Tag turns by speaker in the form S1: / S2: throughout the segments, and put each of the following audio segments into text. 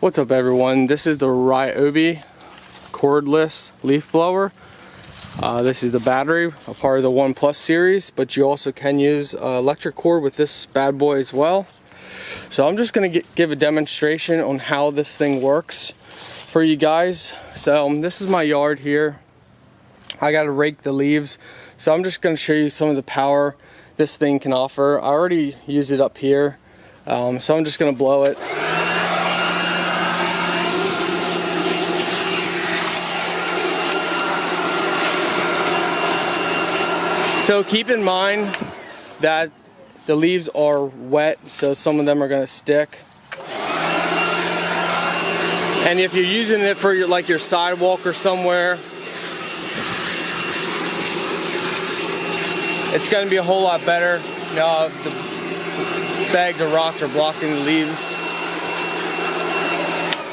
S1: What's up everyone, this is the Ryobi cordless leaf blower. This is the battery, a part of the ONE+ series, but you also can use electric cord with this bad boy as well. So I'm just going to give a demonstration on how this thing works for you guys. So this is my yard here. I got to rake the leaves, so I'm just going to show you some of the power this thing can offer. I already used it up here, so I'm just going to blow it. So keep in mind that the leaves are wet, so some of them are going to stick. And if you're using it for your sidewalk or somewhere, it's going to be a whole lot better. The bags of rocks are blocking the leaves.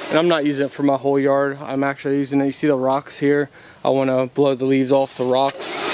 S1: And I'm not using it for my whole yard. I'm actually using it. You see the rocks here? I want to blow the leaves off the rocks.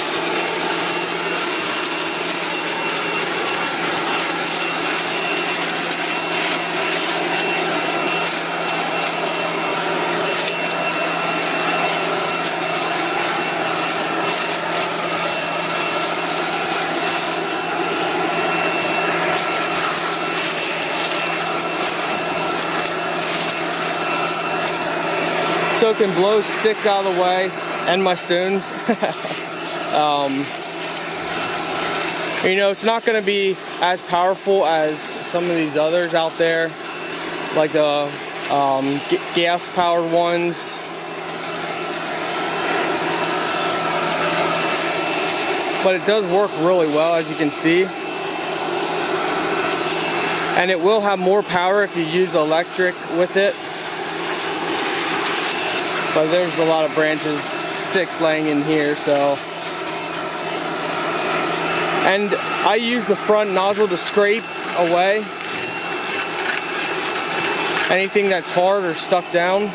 S1: So it can blow sticks out of the way and my stones. It's not going to be as powerful as some of these others out there, like the gas powered ones. But it does work really well, as you can see. And it will have more power if you use electric with it. But there's a lot of branches, sticks laying in here, so. And I use the front nozzle to scrape away anything that's hard or stuck down.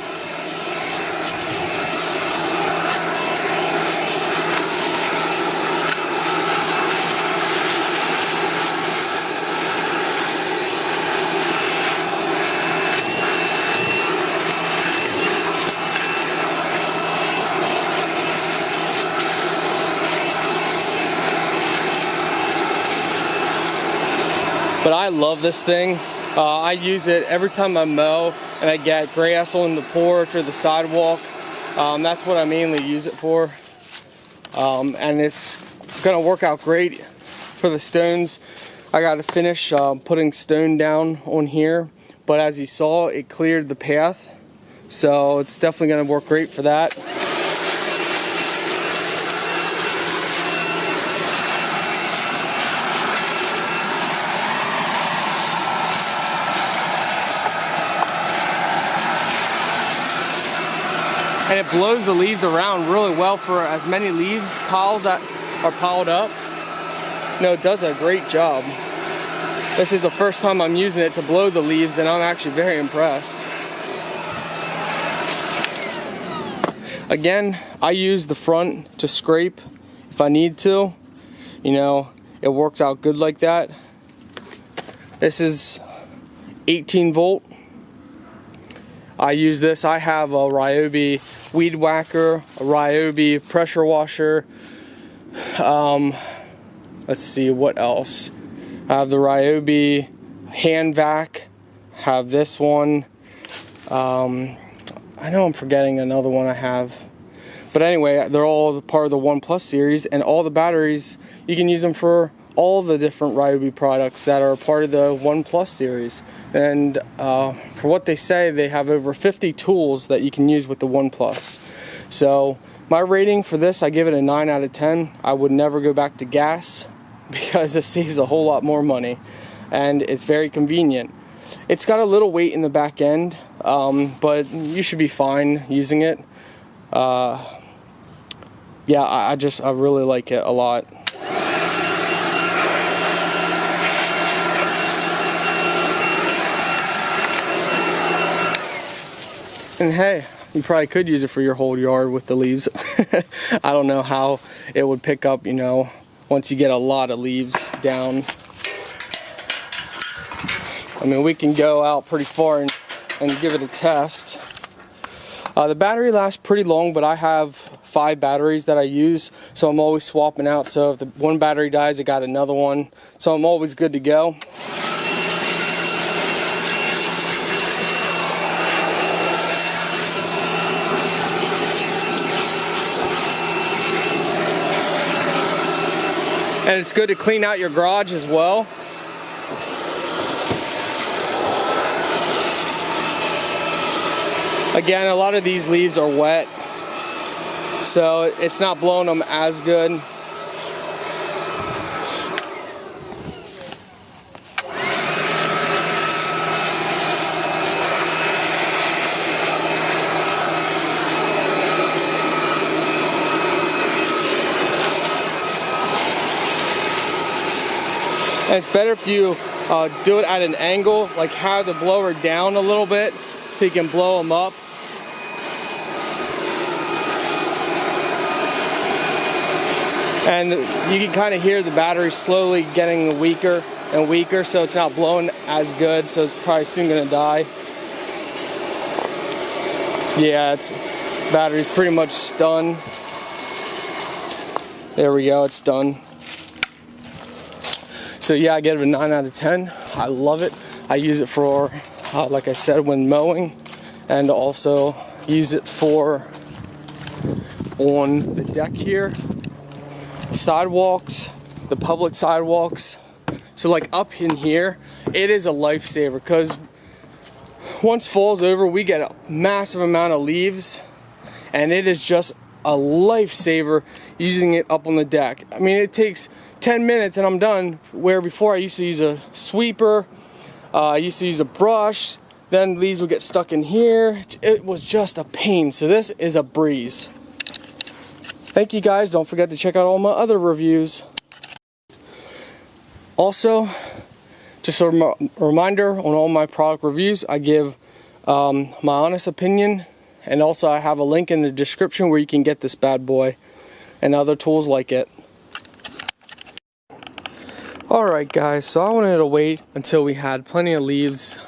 S1: But I love this thing. I use it every time I mow and I get grass on the porch or the sidewalk. That's what I mainly use it for. And it's gonna work out great for the stones. I gotta finish putting stone down on here, but as you saw, it cleared the path. So it's definitely gonna work great for that. And it blows the leaves around really well for as many leaves piles that are piled up. It does a great job. This is the first time I'm using it to blow the leaves, and I'm actually very impressed. Again, I use the front to scrape if I need to. It works out good like that. This is 18 volt. I use this. I have a Ryobi weed whacker, a Ryobi pressure washer. Let's see what else. I have the Ryobi hand vac. Have this one. I know I'm forgetting another one I have. But anyway, they're all part of the ONE+ series, and all the batteries, you can use them for all the different Ryobi products that are part of the ONE+ series. And for what they say, they have over 50 tools that you can use with the ONE+. So my rating for this, I give it a 9 out of 10. I would never go back to gas because it saves a whole lot more money, and it's very convenient. It's got a little weight in the back end, but you should be fine using it. Yeah, I really like it a lot. And hey, you probably could use it for your whole yard with the leaves. I don't know how it would pick up, once you get a lot of leaves down. I mean, we can go out pretty far and and give it a test. The battery lasts pretty long, but I have 5 batteries that I use, so I'm always swapping out. So if the one battery dies, I got another one, so I'm always good to go. And it's good to clean out your garage as well. Again, a lot of these leaves are wet, so it's not blowing them as good. And it's better if you do it at an angle, like have the blower down a little bit so you can blow them up. And you can kind of hear the battery slowly getting weaker and weaker, so it's not blowing as good, so it's probably soon gonna die. Yeah, battery's pretty much done. There we go, it's done. So yeah, I get it a 9 out of 10. I love it. I use it for, like I said, when mowing, and also use it for on the deck here, sidewalks, the public sidewalks. So like up in here, it is a lifesaver, because once fall's over, we get a massive amount of leaves, and it is just a lifesaver using it up on the deck. I mean, it takes 10 minutes and I'm done, where before I used to use a sweeper, I used to use a brush, then leaves would get stuck in here. It was just a pain. So this is a breeze. Thank you guys. Don't forget to check out all my other reviews. Also, just a reminder, on all my product reviews, I give my honest opinion, and also I have a link in the description where you can get this bad boy and other tools like it. Alright guys, so I wanted to wait until we had plenty of leaves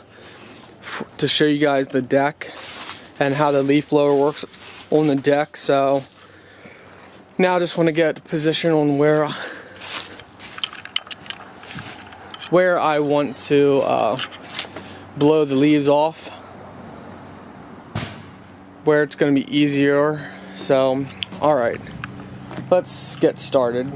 S1: to show you guys the deck and how the leaf blower works on the deck. So now I just want to get position on where I want to blow the leaves off, where it's going to be easier. So alright, let's get started.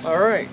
S1: Alright,